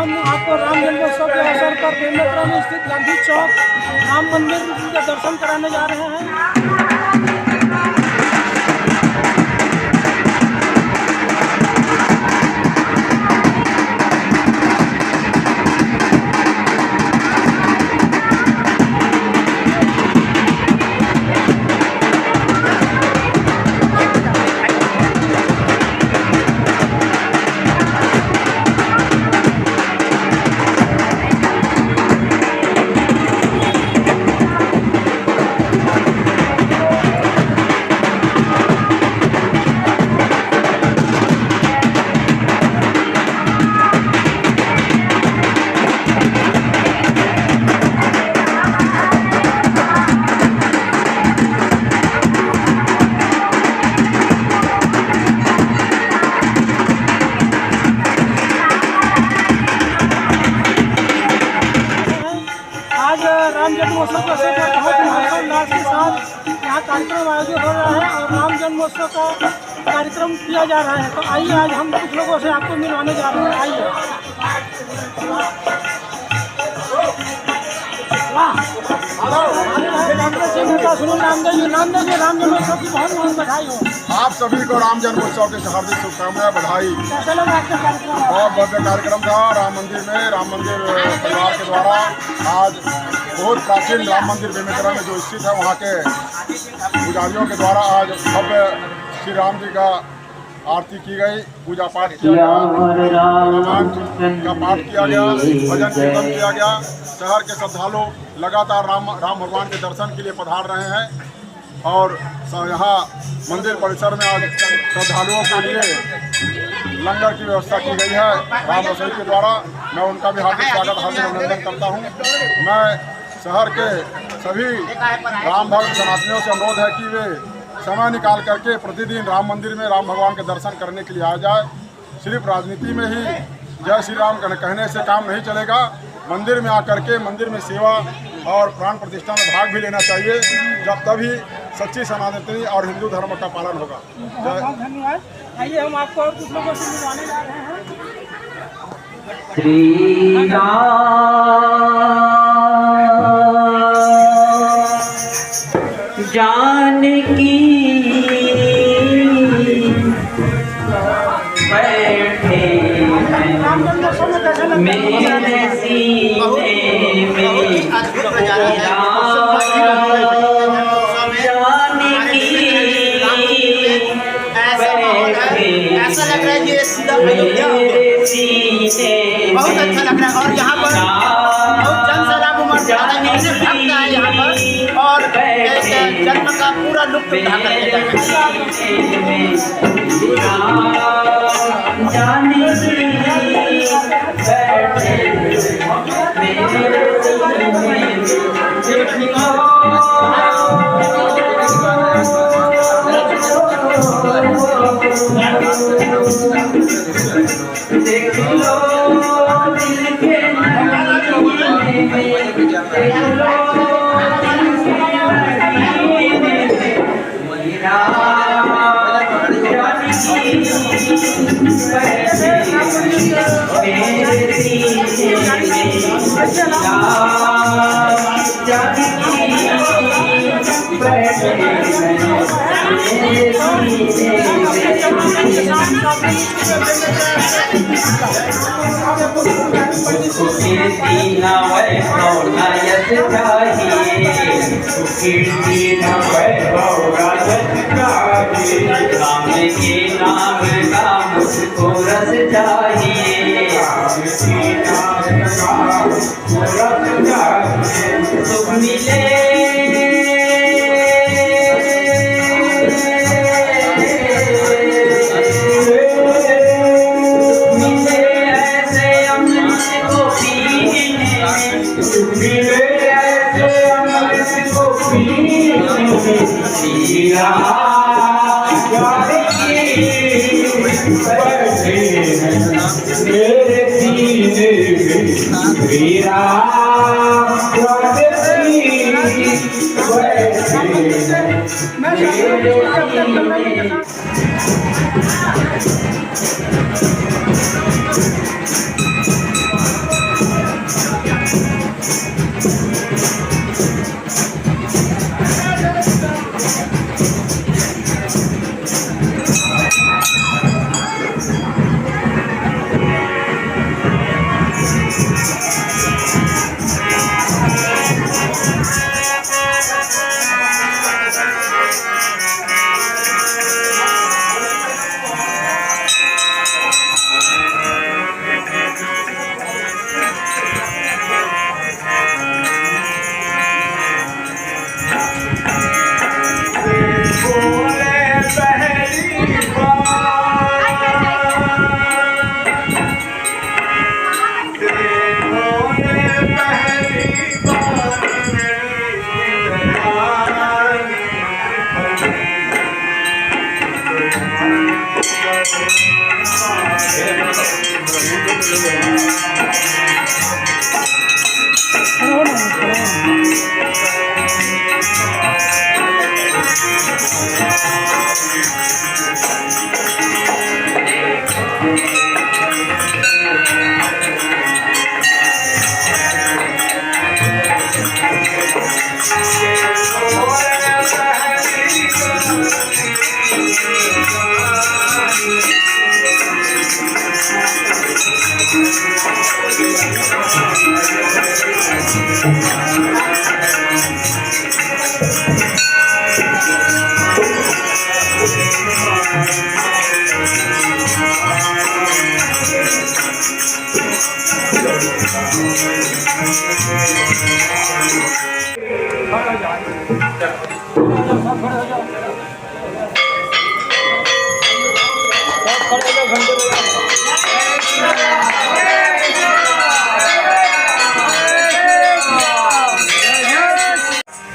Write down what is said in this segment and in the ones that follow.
हम आपको राम जन्मोत्सव के अवसर पर बेमेतरा में स्थित गांधी चौक राम मंदिर के दर्शन कराने जा रहे हैं। राम जन्मोत्सव के अवसर पर बहुत ही हर्षोल्लास के साथ यहाँ कार्यक्रम आयोजित हो रहा है और राम जन्मोत्सव का कार्यक्रम किया जा रहा है। तो आइए आज हम कुछ लोगों से आपको मिलवाने जा रहे हैं। आइए। नामदेव जी राम जन्मोत्सव की बहुत बहुत बधाई हो। आप सभी को राम जन्मोत्सव की हार्दिक शुभकामनाएं, बधाई। कैसा लगा आपका कार्यक्रम? बहुत भव्य कार्यक्रम था राम मंदिर में। राम मंदिर परिवार के द्वारा आज बहुत प्राचीन राम मंदिर बेमेतरा में जो स्थित है वहाँ के पुजारियों के द्वारा आज भव्य श्री राम जी का आरती की गई, पूजा पाठ किया गया, रामायण का पाठ किया गया, भजन कीर्तन किया गया। शहर के श्रद्धालु लगातार राम भगवान के दर्शन के लिए पधार रहे हैं और यहाँ मंदिर परिसर में आज श्रद्धालुओं के लिए लंगर की व्यवस्था की गई है राम रसोई के द्वारा। मैं उनका भी हार्दिक स्वागत हार्दिक अभिनंदन करता हूँ। मैं शहर के सभी राम भक्त सनातनियों से अनुरोध है कि वे समय निकाल करके प्रतिदिन राम मंदिर में राम भगवान के दर्शन करने के लिए आ जाए। सिर्फ राजनीति में ही जय श्री राम कहने से काम नहीं चलेगा। मंदिर में आकर के मंदिर में सेवा और प्राण प्रतिष्ठा में भाग भी लेना चाहिए, जब तभी सच्ची सनातनी और हिंदू धर्म का पालन होगा। बहुत धन्यवाद। आइए हम आपको और कुछ लोगों से मिलवाने जा रहे हैं। श्री जानकी बैठे मेरे सीने में ऐसा लग रहा है ये सीधा अयोध्या बहुत अच्छा लग रहा है। और यहाँ पर बहुत जन सैलाब उमड़ रहा है, इतने भक्त आए यहाँ पर और जन्म का पूरा लुत्फ उठा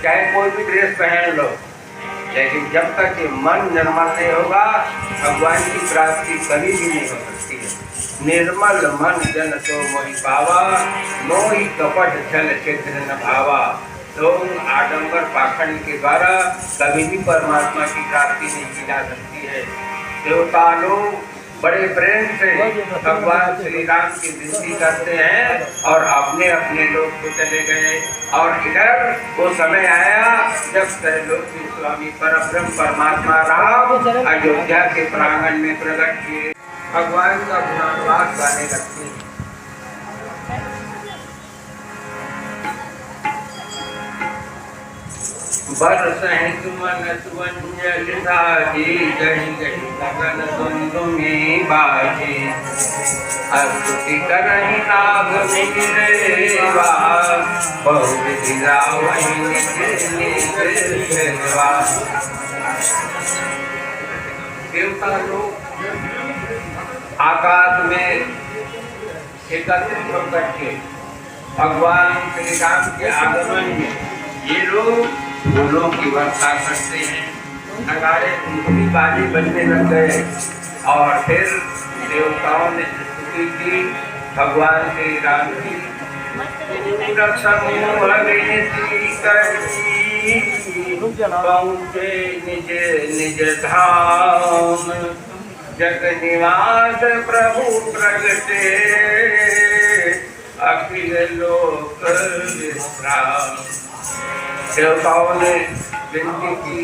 चाहे कोई भी ड्रेस पहन लो, लेकिन जब तक ये मन निर्मल नहीं होगा भगवान की प्राप्ति कभी भी नहीं हो सकती है। निर्मल मन जन तो मोहि पावा, मोहि कपट छल छिद्र न भावा। लोग आडंबर पाखंड के द्वारा कभी भी परमात्मा की प्राप्ति नहीं की जा सकती है। देवता लोग बड़े प्रेम से भगवान श्री राम की विनती करते हैं और अपने अपने लोग को चले गए। और इधर वो समय आया जब त्रैलोक्य स्वामी परब्रह्म परमात्मा राम अयोध्या के प्रांगण में प्रकट किए, भगवान का गुणानुवाद गाने लगते हैं। बरसहि सुमन सुवंजल साजी, गहि गहि गगन दुंदुमी बाजी। स्तुति करहि नाग मिहिरेवा, बहु विधि रावहि निज निज सेवा। देवता लोग आकाश में एकत्रित होकर के भगवान श्री राम के आगमन में ये लोग फूलों की वर्षा करते हैं, नगाड़े धूपी बाजे बजने लग गए। और फिर देवताओं ने स्तुति की भगवान श्री राम की। पहुँचे निज निज धाम, जग निवास प्रभु प्रगटे, अखिल लोक विश्राम। देवताओं ने विनती की,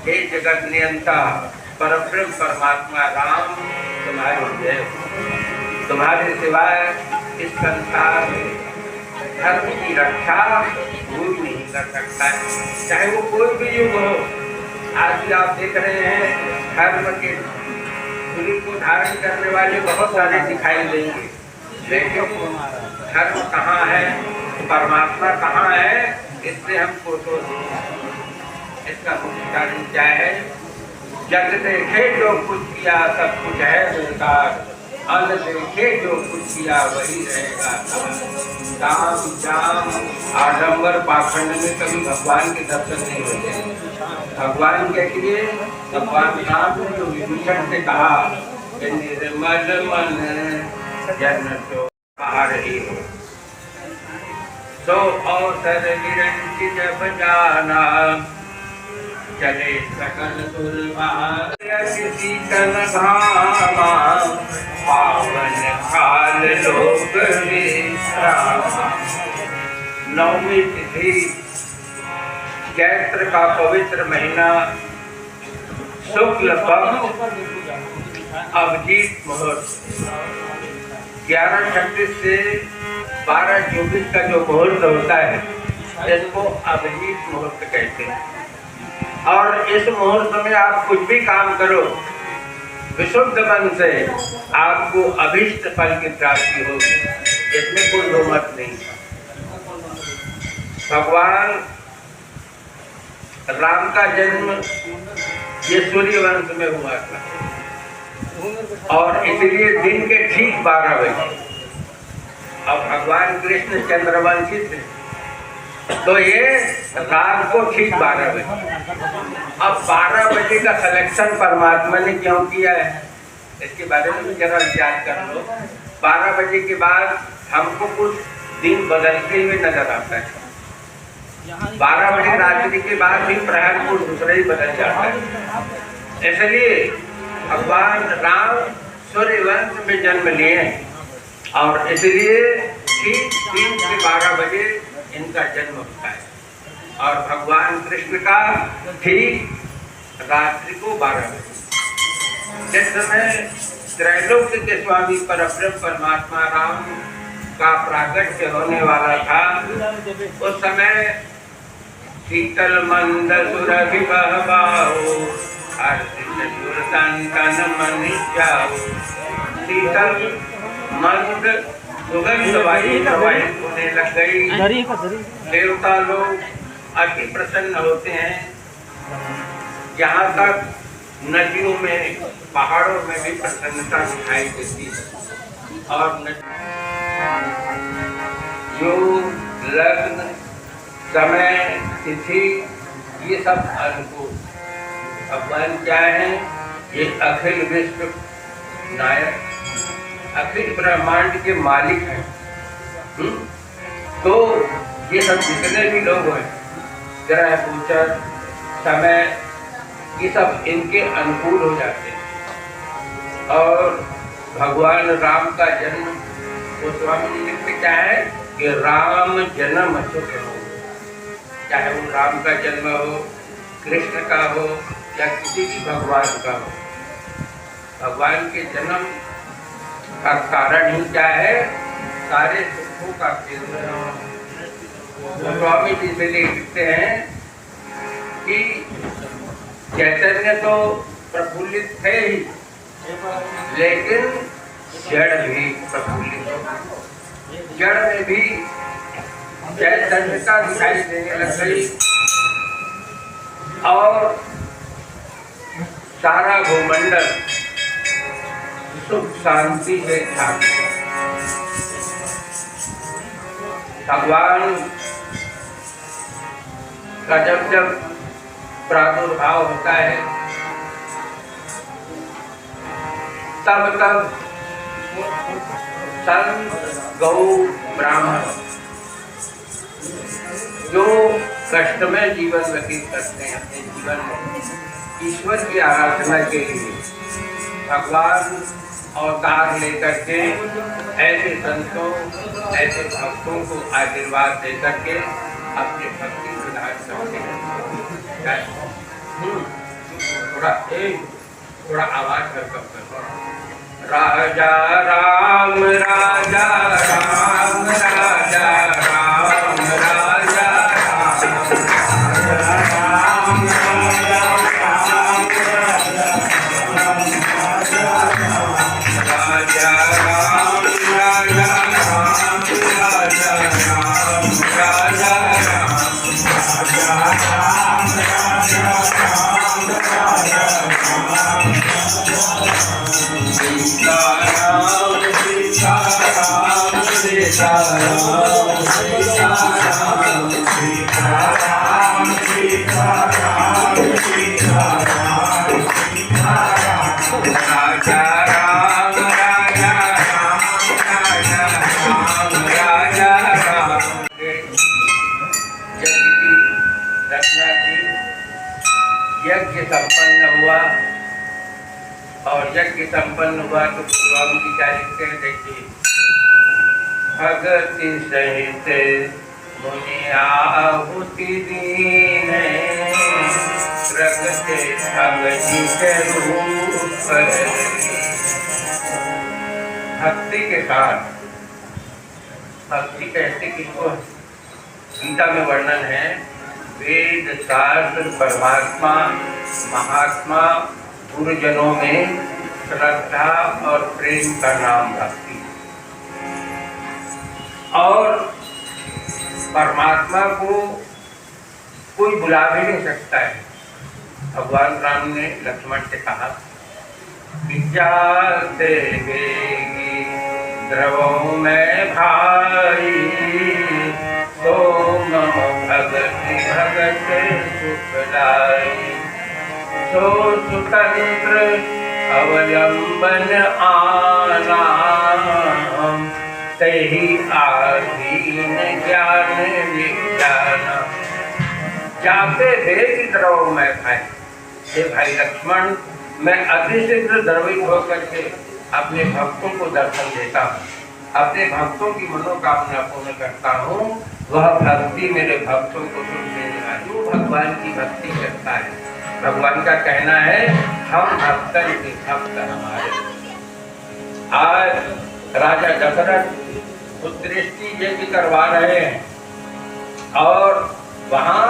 हे जगत नियंता परब्रह्म परमात्मा राम, तुम्हारी जय। तुम्हारे सिवाय इस संसार में धर्म की रक्षा कोई नहीं कर सकता है, चाहे वो कोई भी युग हो। आज भी आप देख रहे हैं धर्म के धुरी को धारण करने वाले बहुत सारे दिखाई देंगे, लेकिन धर्म कहाँ है, परमात्मा कहाँ है, इससे हमको तो इसका मुख्य कारण क्या है? जग देखे जो कुछ किया सब कुछ है बेकार, अन्न देखे जो कुछ किया वही रहेगा। काम जाम आडंबर पाखंड में कभी भगवान के दर्शन नहीं होते। भगवान के लिए भगवान राम ने जो विभीषण से कहा कि निर्मल मन जन तो आ रही हो, सो अवसर निरंजित बजाना, चले सकल शीतल धामा, पावन काल लोक विश्राम। नवमी तिथि चैत्र का पवित्र महीना, शुक्ल पक्ष, अभिजीत मुहूर्त 11:36 से 12:24 का जो मुहूर्त होता है इसको अभिजीत मुहूर्त कहते हैं। और इस मुहूर्त में आप कुछ भी काम करो विशुद्ध मन से, आपको अभीष्ट फल की प्राप्ति होगी, इसमें कोई दो मत नहीं। भगवान राम का जन्म ये सूर्यवंश में हुआ था और इसलिए दिन के ठीक 12 बजे। अब भगवान कृष्ण चंद्रवंशी थे तो ये रात को ठीक 12 बजे। अब 12 बजे का सिलेक्शन परमात्मा ने क्यों किया है, इसके बारे में भी जरा याद कर लो। 12 बजे के बाद हमको कुछ दिन बदलते हुए नजर आता है। 12 बजे रात्रि के बाद भी प्रहर को दूसरा ही बदल जाता है। इसलिए भगवान राम सूर्य वंश में जन्म लिए और इसलिए ठीक 3 से 12 बजे इनका जन्म होता है और भगवान कृष्ण का ठीक रात्रि को 12 बजे। जिस समय त्रैलोक्य के स्वामी परब्रह्म परमात्मा राम का प्राकट्य होने वाला था, उस समय शीतल मंद सुरभि बहबाओ शीतल मंद सुगंध वायु प्रवाहित होने लग गई। देवता लोग अति प्रसन्न होते हैं। यहाँ तक नदियों में पहाड़ों में भी प्रसन्नता दिखाई देती है। और योग लग्न समय तिथि ये सब अनुकूल। भगवान क्या है? ये अखिल विश्व नायक, अखिल ब्रह्मांड के मालिक हैं। तो ये सब जितने भी लोग हैं, ग्रह गोचर समय ये सब इनके अनुकूल हो जाते हैं। और भगवान राम का जन्म गोस्वामी जी लिखते क्या है कि राम जन्म सुख हो, चाहे वो राम का जन्म हो, कृष्ण का हो या किसी भी भगवान का हो। भगवान के जन्म का कारण ही क्या है? सारे सुखों का केंद्र। गोस्वामी जी से लिखते हैं कि चैतन्य तो प्रफुल्लित थे ही, लेकिन जड़ भी प्रफुल्लित हो। जड़ में भी चैतन्यता दिखाई देने लग गई और सारा भूमंडल सुख शांति से छा गया। भगवान का जब प्रादुर्भाव होता है तब संत गौ ब्राह्मण जो कष्टमय जीवन व्यतीत करते हैं, अपने जीवन में ईश्वर की आराधना के लिए भगवान अवतार लेकर के ऐसे संतों ऐसे भक्तों को आशीर्वाद दे करके अपने भक्ति प्रदान करते हैं। थोड़ा आवाज कम करो। राजा राम राजा राम राजा राम राजा राम यज्ञ संपन्न हुआ और यज्ञ संपन्न हुआ तो भगवान की क्या लिखते हैं? देखिए, भगति सहित मुनि आहुति दीने प्रगटे भगति के रूप। भक्ति के साथ, भक्ति कहते किसको? गीता में वर्णन है, वेद शास्त्र परमात्मा महात्मा गुरुजनों में श्रद्धा और प्रेम का नाम भक्ति। और परमात्मा को कोई बुला भी नहीं सकता है। भगवान राम ने लक्ष्मण से कहा, विद्याते वेगी द्रवों में भाई, तो मम भगति भगत सुखदाई, तो स्वतंत्र अवलंबन आना तही आधीन ज्ञान विज्ञान, जाते देख द्रव मैं भाई। हे भाई लक्ष्मण, मैं अतिशीघ्र द्रवित होकर के अपने भक्तों को दर्शन देता हूँ, अपने भक्तों की मनोकामना पूर्ण करता हूँ। वह भक्ति मेरे भक्तों को सुन देने वाली, जो भगवान की भक्ति करता है, भगवान का कहना है हम भक्तन के भक्त हमारे। आज राजा दशरथ उत्कृष्टि यज्ञ करवा रहे हैं और वहां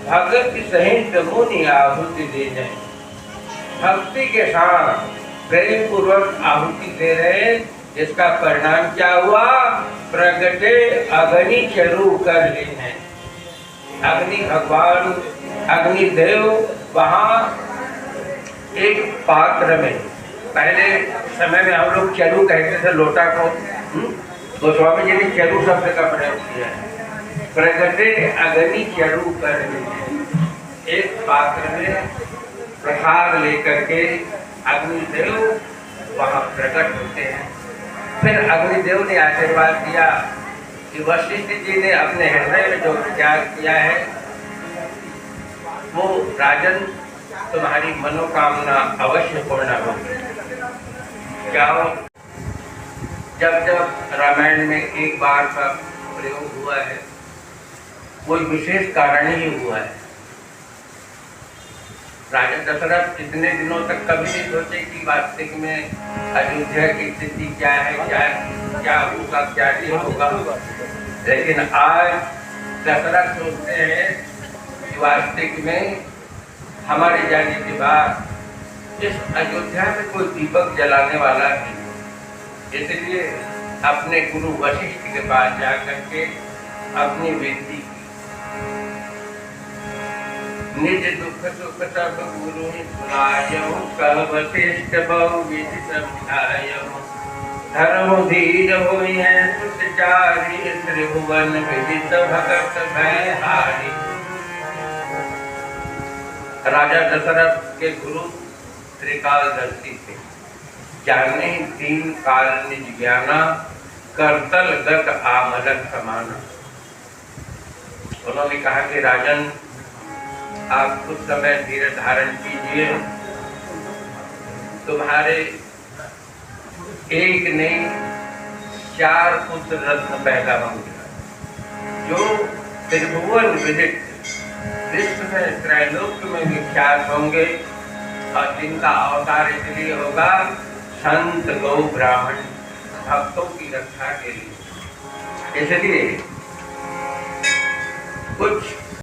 भगत सहित मुनि आहुति देने, भक्ति के साथ प्रेम पूर्वक आहुति दे रहे हैं। इसका परिणाम क्या हुआ? प्रगटे अग्नि चरु कर लेने। अग्नि भगवान अग्निदेव वहां एक पात्र में, पहले समय में हम लोग चरु कहते थे लोटा को, गोस्वामी जी ने चरु शब्द का प्रयोग किया है। प्रगटे अग्नि चरु कर लेने, एक पात्र में प्रसाद लेकर के अग्निदेव वहां प्रकट होते हैं। फिर अग्निदेव ने आशीर्वाद दिया कि वशिष्ठ जी ने अपने हृदय में जो विचार किया है वो राजन तुम्हारी मनोकामना अवश्य पूर्ण होगी। जाओ। जब जब रामायण में एक बार का प्रयोग हुआ है, कोई विशेष कारण ही हुआ है। राजा दशरथ इतने दिनों तक कभी नहीं सोचे कि वास्तविक में अयोध्या की स्थिति क्या है, क्या होगा, क्या नहीं होगा। लेकिन आज दशरथ सोचते हैं कि वास्तविक में हमारे जाने के बाद इस अयोध्या में कोई दीपक जलाने वाला नहीं। इसलिए अपने गुरु वशिष्ठ के पास जाकर के अपनी विनती की। निज दुख सुख सब गुरु सुनायहु, कह वशिष्ठ बहु विधि समझायहु। धर्म धीर होई है सुतचारी, त्रिभुवन विदित भगत भय हारी। राजा दशरथ के गुरु त्रिकालदर्शी थे, जाने ही तीन काल निज ज्ञाना, करतल गत आमलक समाना। उन्होंने कहा कि राजन आप कुछ समय धीरे धारण कीजिए, तुम्हारे एक नहीं 4 पुत्र रत्न पैदा होंगे, जो त्रिभुवन विदित विश्व में त्रैलोक्य में विख्यात होंगे और जिनका अवतार इसलिए होगा संत गौ ब्राह्मण भक्तों की रक्षा के लिए। इसलिए कुछ